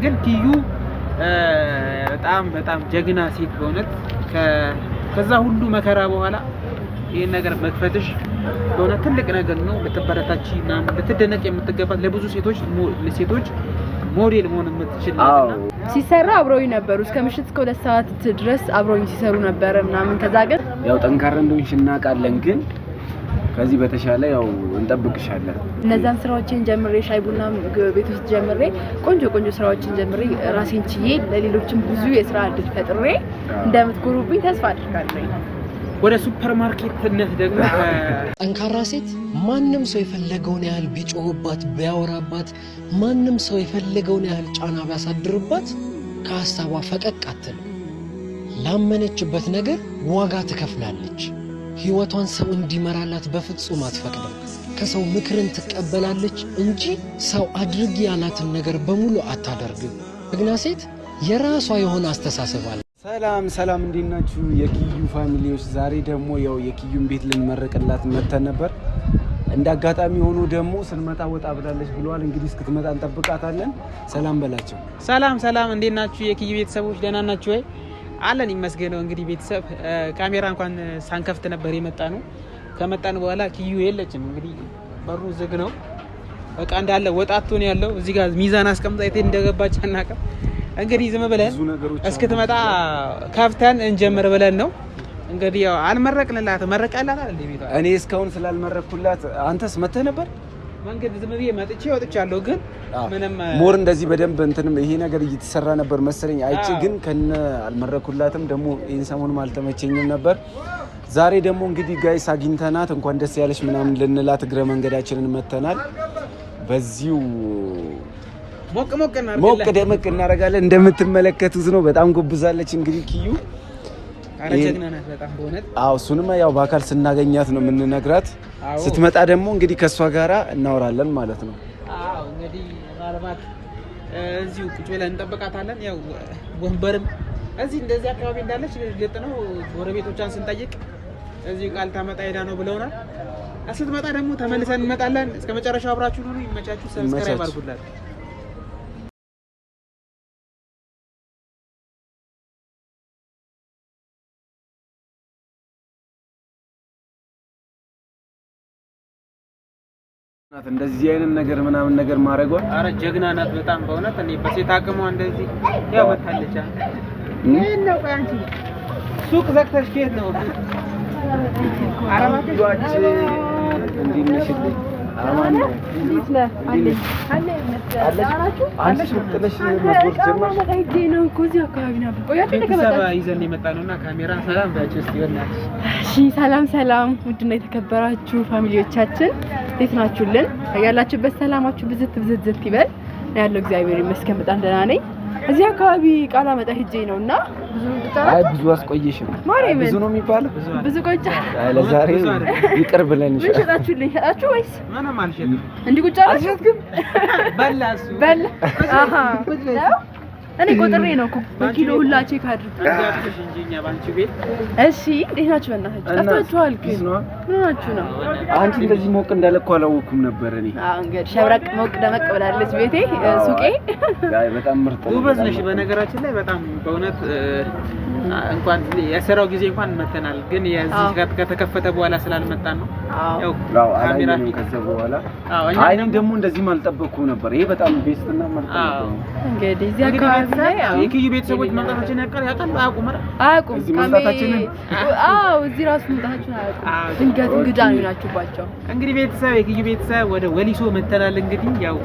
ግን ኪዩ በጣም ጀግና ሴት በእውነት ከዛ ሁሉ መከራ በኋላ ይሄን ነገር መክፈትሽ በእውነት ትልቅ ነገር ነው። ልትበረታቺና ልትደነቅ የምትገባት ለብዙ ሴቶች ሞዴል መሆን የምትችል ነገር ነው። ሲሰራ አብረውኝ ነበሩ እስከ ምሽት እስከ 2 ሰዓት ድረስ አብረውኝ ሲሰሩ ነበር ምናምን። ከዛ ግን ያው ጠንካራ እንደሆንሽ እናውቃለን፣ ግን ከዚህ በተሻለ ያው እንጠብቅሻለን። እነዛን ስራዎችን ጀምሬ ሻይ ቡና ቤት ውስጥ ጀምሬ ቆንጆ ስራዎችን ጀምሬ ራሴን ችዬ ለሌሎችም ብዙ የስራ እድል ፈጥሬ እንደምትኮሩብኝ ተስፋ አድርጋለሁ። ወደ ሱፐርማርኬትነት ደግሞ ጠንካራ ሴት ማንም ሰው የፈለገውን ያህል ቢጮህባት ቢያወራባት፣ ማንም ሰው የፈለገውን ያህል ጫና ቢያሳድርባት ከሀሳቧ ፈቀቅ አትልም። ላመነችበት ነገር ዋጋ ትከፍላለች። ህይወቷን ሰው እንዲመራላት በፍጹም አትፈቅድም። ከሰው ምክርን ትቀበላለች እንጂ ሰው አድርጊ ያላትን ነገር በሙሉ አታደርግም። ጀግና ሴት የራሷ የሆነ አስተሳሰብ አለ። ሰላም እንዴት ናችሁ የኪዩ ፋሚሊዎች? ዛሬ ደግሞ ያው የኪዩን ቤት ልንመረቅላት መተን ነበር። እንዳጋጣሚ ሆኖ ደግሞ ስንመጣ ወጣ ብላለች ብለዋል። እንግዲህ እስክትመጣ እንጠብቃታለን። ሰላም በላቸው። ሰላም እንዴት ናችሁ የኪዩ ቤተሰቦች? ደህና ናችሁ ወይ? አለን ይመስገነው። እንግዲህ ቤተሰብ ካሜራ እንኳን ሳንከፍት ነበር የመጣ ነው። ከመጣን በኋላ ኪዩ የለችም። እንግዲህ በሩ ዝግ ነው። በቃ እንዳለ ወጣቶ ነው ያለው። እዚህ ጋር ሚዛን አስቀምጣ የት እንደገባች አናውቅም። እንግዲህ ዝም ብለን እስክትመጣ ከፍተን እንጀምር ብለን ነው። እንግዲህ ያው አልመረቅንላት መረቃላት አይደል ቤቷ። እኔ እስካሁን ስላልመረቅኩላት አንተስ መተህ ነበር? መንገድ ዝም ብዬ መጥቼ ወጥቻለሁ። ግን ምንም ሞር እንደዚህ በደንብ እንትንም ይሄ ነገር እየተሰራ ነበር መሰለኝ አይቼ፣ ግን ከነ አልመረኩላትም። ደግሞ ይሄን ሰሞኑን አልተመቸኝም ነበር። ዛሬ ደግሞ እንግዲህ ጋይስ አግኝተናት እንኳን ደስ ያለሽ ምናምን ልንላት እግረ መንገዳችንን መተናል። በዚሁ ሞቅ ደመቅ እናደርጋለን። እንደምትመለከቱት ነው። በጣም ጎብዛለች። እንግዲህ ኪዩ አረጀግናናት በጣም በእውነት። እሱንም ያው በአካል ስናገኛት ነው የምንነግራት። ስትመጣ ደግሞ እንግዲህ ከሷ ጋራ እናወራለን ማለት ነው። እንግዲህ ማለማት እዚሁ ቁጭ ብለን እንጠብቃታለን። ያው ወንበርም እዚህ እንደዚህ አካባቢ እንዳለች ልጥ ነው። ጎረቤቶቿን ስንጠይቅ እዚህ ቃል ታመጣ ሄዳ ነው ብለውናል። ስትመጣ ደግሞ ተመልሰን እንመጣለን። እስከ መጨረሻው አብራችሁ ሁኑ። ይመቻችሁ። ሰብስክራይብ አድርጉላት። እንደዚህ አይነት ነገር ምናምን ነገር ማድረጓ አረ ጀግና ናት በጣም በእውነት። እኔ በሴት አቅሟ እንደዚህ ያው ወጣለች። ምን ነው አንቺ ሱቅ ዘግተሽ ከሄድ ነው? አረባከሽ እንዴት ነሽ? አማን ነው። እንዴት ነህ? አንቺ ወጥተሽ መስወር ጀመርሽ ነው እኮ እዚህ አካባቢ ነበር። ቆያችሁ ተከበረ ይዘን የመጣነውና ካሜራ ሰላም ባያችሁ እስቲ ወናችሁ። እሺ ሰላም ውድና የተከበራችሁ ፋሚሊዎቻችን እንዴት ናችሁልን? ያላችሁበት ሰላማችሁ ብዝት ይበል። ያለው እግዚአብሔር ይመስገን በጣም ደህና ነኝ። እዚህ አካባቢ ቃላ መጣ ሄጄ ነውና ብዙ አስቆየሽም። ብዙ ነው የሚባለው። ብዙ ቆይቻ ለዛሬ ይቅር ብለን ሸጣችሁ ወይስ ምንም አልሸጥም? እንዲህ ቁጭ አልሸጥኩም። በላ አሃ እኔ ቆጥሬ ነው እኮ በኪሎ ሁላ ቼክ አድርግ እንጂኛ ባንቺ ቤት። እሺ እንዴት ናችሁ? በእናታችሁ ጠፍታችኋል። ግን ምን ናችሁ ነው? አንቺ እንደዚህ ሞቅ እንዳለ እኮ አላወኩም ነበር እኔ። እንግዲህ ሸብረቅ ሞቅ ደመቅ ብላለች ቤቴ ሱቄ። በጣም ምርጥ ነው። ውበት ነሽ በነገራችን ላይ በጣም በእውነት። እንኳን የሰራው ጊዜ እንኳን መተናል፣ ግን የዚህ ከተከፈተ በኋላ ስላልመጣን ነው። ያው ካሜራ ከዛ በኋላ አይኔም ደግሞ እንደዚህም አልጠበቅኩም ነበር። ይሄ በጣም ቤስት እና ምርጥ ነው። እንግዲህ እዚህ አካባቢ የኪዩ ቤተሰቦች መምጣታችን ያውቃል አያውቁም? እዚህ መምጣታችንን እዚህ ራሱ መምጣታችን አያውቁም። ድንገት እንግዳ ነው ናችሁባቸው። እንግዲህ ቤተሰብ የኪዩ ቤተሰብ ወደ ወሊሶ መተናል። እንግዲህ ያው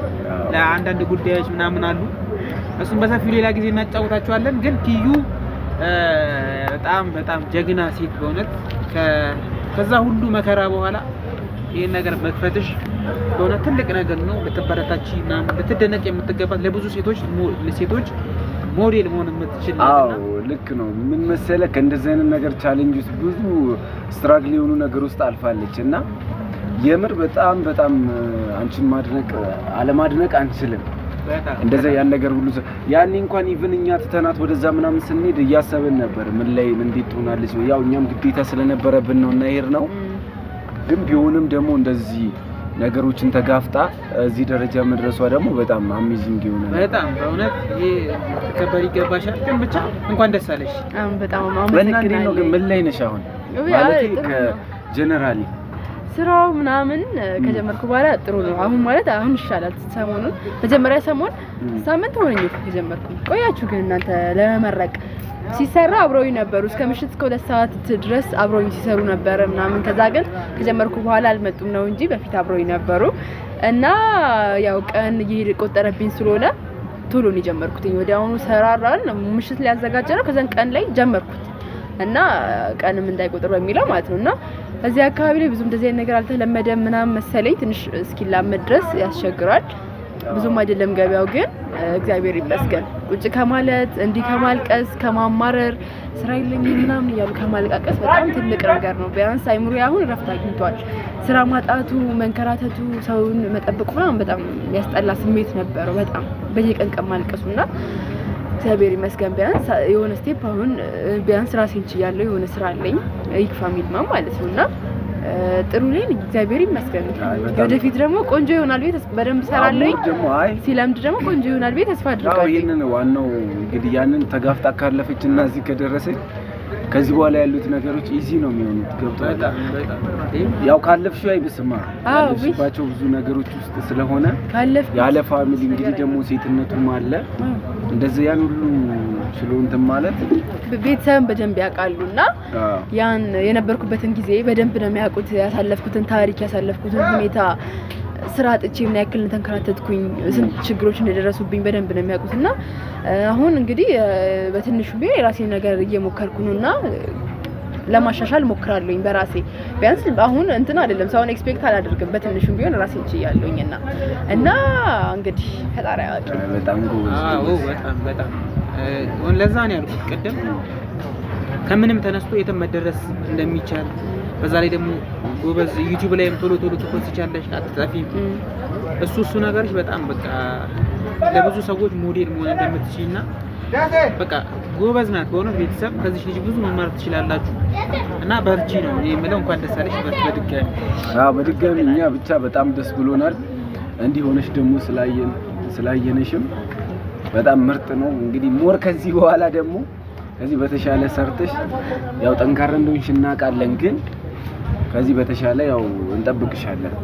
ለአንዳንድ ጉዳዮች ምናምን አሉ። እሱም በሰፊው ሌላ ጊዜ እናጫውታችኋለን። ግን ኪዩ በጣም ጀግና ሴት በእውነት ከዛ ሁሉ መከራ በኋላ ይሄን ነገር መክፈትሽ በእውነት ትልቅ ነገር ነው። ልትበረታቺና ልትደነቅ የምትገባት ለብዙ ሴቶች ሞዴል መሆን የምትችል ነገር ነው። ልክ ነው። ምን መሰለህ ከእንደዚህ አይነት ነገር ቻሌንጅ ውስጥ ብዙ ስትራግል የሆኑ ነገር ውስጥ አልፋለች እና የምር በጣም አንቺን አለማድነቅ አንችልም። እንደዛ ያን ነገር ሁሉ ያኔ እንኳን ኢቭን እኛ ትተናት ወደዛ ምናምን ስንሄድ እያሰብን ነበር ምን ላይ እንዴት ትሆናለች። ያው እኛም ግዴታ ስለነበረብን ነው እና ይሄር ነው። ግን ቢሆንም ደግሞ እንደዚህ ነገሮችን ተጋፍጣ እዚህ ደረጃ መድረሷ ደግሞ በጣም አሜዚንግ የሆነ በጣም በእውነት ይሄ ተከበር ይገባሻል። ግን ብቻ እንኳን ደስ አለሽ። በጣም አመሰግናለሁ። ነው ግን ምን ላይ ነሽ አሁን? ማለት ከጀነራሊ ስራው ምናምን ከጀመርኩ በኋላ ጥሩ ነው። አሁን ማለት አሁን ይሻላል። ሰሞኑን መጀመሪያ ሳምንት ሆነኝ ከጀመርኩ። ቆያችሁ ግን እናንተ ለመመረቅ ሲሰራ አብረውኝ ነበሩ እስከ ምሽት እስከ 2 ሰዓት ድረስ አብረውኝ ሲሰሩ ነበር ምናምን። ከዛ ግን ከጀመርኩ በኋላ አልመጡም ነው እንጂ በፊት አብረውኝ ነበሩ እና ያው ቀን እየሄደ ቆጠረብኝ ስለሆነ ቶሎ ነው የጀመርኩት። ወዲያውኑ ሰራራን ምሽት ላይ ያዘጋጀ ነው። ከዛን ቀን ላይ ጀመርኩት እና ቀንም እንዳይቆጥር በሚለው ማለት ነውና እዚህ አካባቢ ላይ ብዙም እንደዚህ አይነት ነገር አልተለመደም ምናምን መሰለኝ። ትንሽ እስኪላመድ ድረስ ያስቸግራል። ብዙም አይደለም ገበያው ግን እግዚአብሔር ይመስገን። ቁጭ ከማለት እንዲህ ከማልቀስ ከማማረር ስራ የለኝም ምናምን እያሉ ከማልቃቀስ በጣም ትልቅ ነገር ነው። ቢያንስ አይምሮ አሁን ረፍት አግኝቷል። ስራ ማጣቱ፣ መንከራተቱ፣ ሰውን መጠበቁ ምናምን በጣም የሚያስጠላ ስሜት ነበረው። በጣም በየቀን ማልቀሱና እግዚአብሔር ይመስገን ቢያንስ የሆነ ስቴፕ አሁን ቢያንስ ራሴን ችያለሁ። የሆነ ስራ አለኝ ይክ ፋሚሊ ማለት ነውና ጥሩ ነኝ እግዚአብሔር ይመስገን። ወደፊት ደግሞ ቆንጆ ይሆናል ቤት በደንብ ሰራለሁ። ሲለምድ ደግሞ ቆንጆ ይሆናል ቤት ተስፋ አድርጋለሁ። ይሄንን ዋናው እንግዲህ ያንን ተጋፍጣ ካለፈችና እዚህ ከደረሰች ከዚህ በኋላ ያሉት ነገሮች ኢዚ ነው የሚሆኑት። ገብቷል። ያው ካለፍሽው አይብስማ ያለፍሽባቸው ብዙ ነገሮች ውስጥ ስለሆነ ያለ ፋሚሊ እንግዲህ ደግሞ ሴትነቱም አለ እንደዚህ ያን ሁሉ ስለሆንተም ማለት ቤተሰብን በደንብ ያውቃሉና ያን የነበርኩበትን ጊዜ በደንብ ነው የሚያውቁት። ያሳለፍኩትን ታሪክ ያሳለፍኩትን ሁኔታ ስራ አጥቼ ምን ያክል ተንከራተትኩኝ ስንት ችግሮች እንደደረሱብኝ በደንብ ነው የሚያውቁትና አሁን እንግዲህ በትንሹ ቢሆን የራሴን ነገር እየሞከርኩ ነውና ለማሻሻል ሞክራለሁኝ በራሴ ቢያንስ አሁን እንትን አይደለም ሰውን ኤክስፔክት አላደርግም። በትንሹም ቢሆን ራሴን ችያለሁኝና እና እንግዲህ ፈጣሪ ያውቃል። በጣም በጣም ለዛ ነው ያልኩት ቅድም ከምንም ተነስቶ የትም መደረስ እንደሚቻል። በዛ ላይ ደግሞ ጎበዝ ዩቲዩብ ላይም ቶሎ ትፖስቻለሽ አትጠፊም። እሱ ነገርሽ በጣም በቃ ለብዙ ሰዎች ሞዴል መሆን እንደምትችይና በቃ ጎበዝ ናት። በእውነት ቤተሰብ ከዚህ ልጅ ብዙ መማር ትችላላችሁ እና በርቺ ነው የምለው። እንኳን ደስ አለሽ በድጋሚ እኛ ብቻ በጣም ደስ ብሎናል። እንዲህ ሆነሽ ደግሞ ስላየነሽም በጣም ምርጥ ነው። እንግዲህ ሞር ከዚህ በኋላ ደግሞ ከዚህ በተሻለ ሰርተሽ ያው ጠንካራ እንደሆንሽ እናውቃለን ግን ከዚህ በተሻለ ያው እንጠብቅሻለን።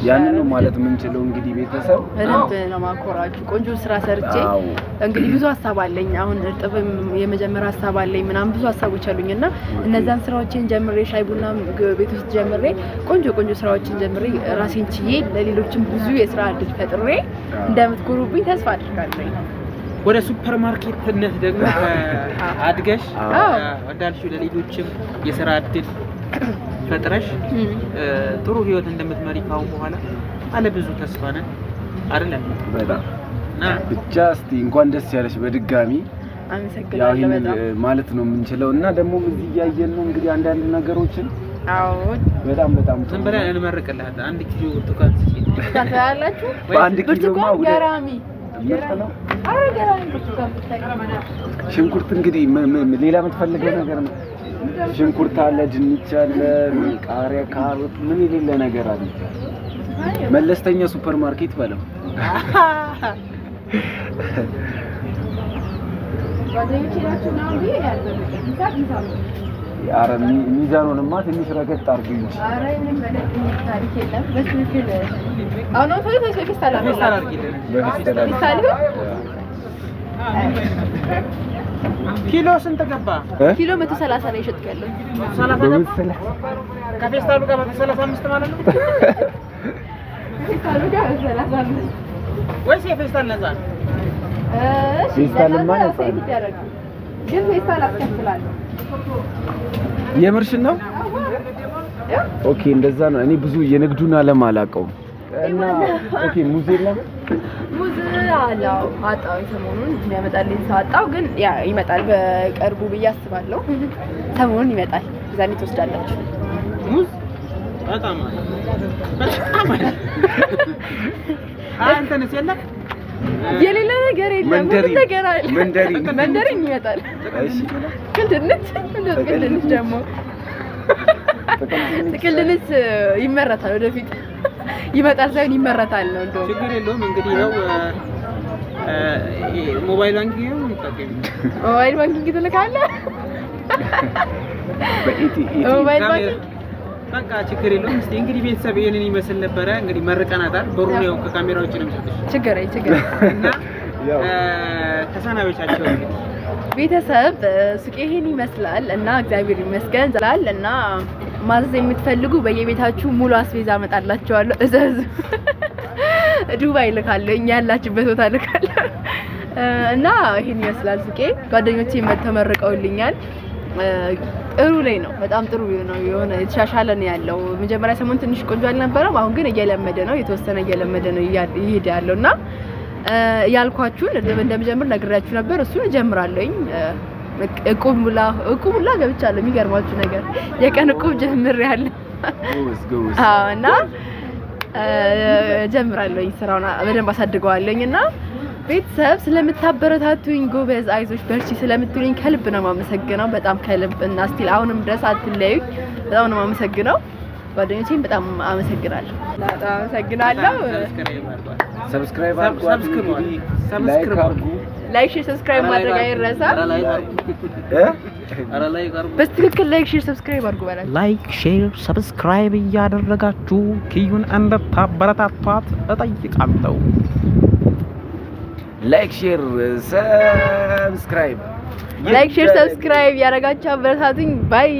ያንን ነው ማለት የምንችለው። እንግዲህ ቤተሰብ በደንብ ነው ማኮራችሁ። ቆንጆ ስራ ሰርቼ እንግዲህ ብዙ ሀሳብ አለኝ። አሁን እርጥብም የመጀመሪያ ሀሳብ አለኝ ምናምን ብዙ ሀሳቦች አሉኝና እነዛን ስራዎችን ጀምሬ ሻይ ቡና ቤት ውስጥ ጀምሬ ቆንጆ ስራዎችን ጀምሬ ራሴን ችዬ ለሌሎችም ብዙ የስራ እድል ፈጥሬ እንደምትኮሩብኝ ተስፋ አድርጋለሁ። ወደ ሱፐር ማርኬትነት ደግሞ አድገሽ ወዳልሽው ለሌሎችም የስራ እድል ፈጥረሽ ጥሩ ህይወት እንደምትመሪ ካሁን በኋላ አለ ብዙ ተስፋ ነን አይደል? በጣም ብቻ እስቲ እንኳን ደስ ያለሽ በድጋሚ አመሰግናለሁ። በጣም ማለት ነው የምንችለው እና ደግሞ እዚህ እያየን ነው እንግዲህ አንዳንድ ነገሮችን በጣም ዝም ብለን እንመርቅልሃለን። 1 ኪሎ ብርቱካን ታያላችሁ። በ1 ኪሎማ ገራሚ ሽንኩርት እንግዲህ ሌላ የምትፈልገው ነገር ነው? ሽንኩርት አለ፣ ድንች አለ፣ ቃሪያ፣ ካሮት ምን የሌለ ነገር አለ። መለስተኛ ሱፐር ማርኬት በለው። ኧረ ሚዛኑንማ ትንሽ ረገጥ አድርጊው እንጂ። ኪሎ ስንት ገባ? ኪሎ 130 ነው የሸጥኩ ያለው። 130 ከፌስታሉ ጋር 135 ማለት ነው። ፌስታሉ ጋር 135 ወይስ የፌስታል ነፃ? ፌስታልማ ነፃ ነው ግን ፌስታል አስከፍላለሁ። የምርሽን ነው? ኦኬ እንደዛ ነው። እኔ ብዙ የንግዱን ዓለም አላውቀውም እና ኦኬ ሙዝ የለም? ሙዝ አለው አጣው ሰሞኑን የሚያመጣልኝ ሳጣው ግን ያ ይመጣል በቅርቡ ብዬ አስባለሁ። ሰሞኑን ይመጣል። ዛኔ ትወስዳላችሁ። ሙዝ በጣም አንተነስ የለም የሌለ ነገር የለም። ነገር አለ። መንደሪን ይመጣል። እሺ ቅልንት ደግሞ ጥቅልንት ይመረታል ወደፊት ይመጣል ሳይሆን ይመረታል ነው እንደው ችግር የለውም እንግዲህ ነው ሞባይል ባንኪንግ ነው የምጠቀም ሞባይል ባንኪንግ ትልካለህ ሞባይል ባንኪንግ በቃ ችግር የለውም። እስቲ እንግዲህ ቤተሰብ ይሄንን ይመስል ነበረ። እንግዲህ መርቀናታል። በሩን ያው ከካሜራ ውጭ ነው የምሰጥሽ። ችግር እና ተሰናበቻቸው እንግዲህ ቤተሰብ ሱቄ ይሄን ይመስላል እና እግዚአብሔር ይመስገን ዘላል እና ማዘዝ የምትፈልጉ በየቤታችሁ ሙሉ አስቤዛ አመጣላችኋለሁ። እዘዙ። ዱባይ ልካለሁ፣ እኛ ያላችሁበት ቦታ ልካለሁ እና ይሄን ይመስላል ሱቄ። ጓደኞቼ ተመርቀውልኛል። ጥሩ ላይ ነው፣ በጣም ጥሩ ነው። የሆነ የተሻሻለ ነው ያለው። መጀመሪያ ሰሞን ትንሽ ቆንጆ አልነበረም። አሁን ግን እየለመደ ነው፣ የተወሰነ እየለመደ ነው ይሄድ ያለውና ያልኳችሁን እንደምጀምር ነግራችሁ ነበር። እሱን እጀምራለሁኝ። እቁብላ ገብቻለሁ። የሚገርማችሁ ነገር የቀን እቁብ ጀምሬያለሁ። አዎ እና ጀምራለሁኝ። ስራውን በደንብ አሳድገዋለሁኝ እና ቤተሰብ ስለምታበረታቱኝ ጎበዝ፣ አይዞሽ፣ በርቺ ስለምትሉኝ ከልብ ነው የማመሰግነው። በጣም ከልብ እና ስቲል አሁንም ድረስ አትለዩኝ። በጣም ነው የማመሰግነው። ጓደኞቼም በጣም አመሰግናለሁ። በጣም አመሰግናለሁ። ሰብስክራይብ አድርጉ፣ ላይክ ሼር ሰብስክራይብ ማድረግ አይረሳ። በትክክል ላይክ ሼር ሰብስክራይብ አድርጉ በላችሁ። ላይክ ሼር ሰብስክራይብ እያደረጋችሁ ኪዩን እንድታበረታቷት እጠይቃለሁ። ላይክ ሼር ሰብስክራይብ ያደረጋችሁ አበረታቱኝ። ባይ